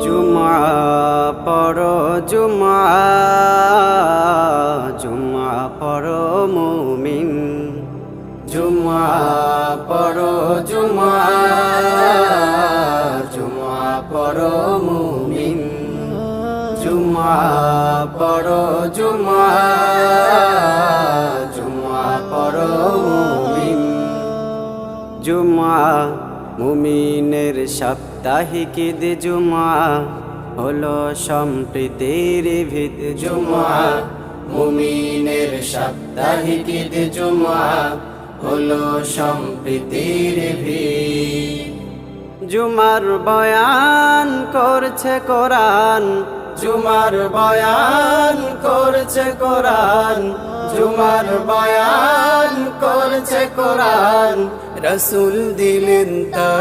জুমা পড়ো জুমা, জুমা পড়ো মুমিন। জুমা পড়ো জুমা, জুমা পড়ো মুমিন। জুমা পড়ো জুমা, জুমা পড়ো মুমিন। জুমা মুমিনের সাপ্তাহিক ঈদ। জুমা হলো সম্প্রীতির ভিত। জুমা মুমিনের সাপ্তাহিক ঈদ। জুমা হলো সম্প্রীতির ভিত। জুমার বয়ান করছে কোরআন, জুমার বয়ান করছে কোরআন, জুমার বয়ান করছে কোরআন। রাসূল দিলেন তা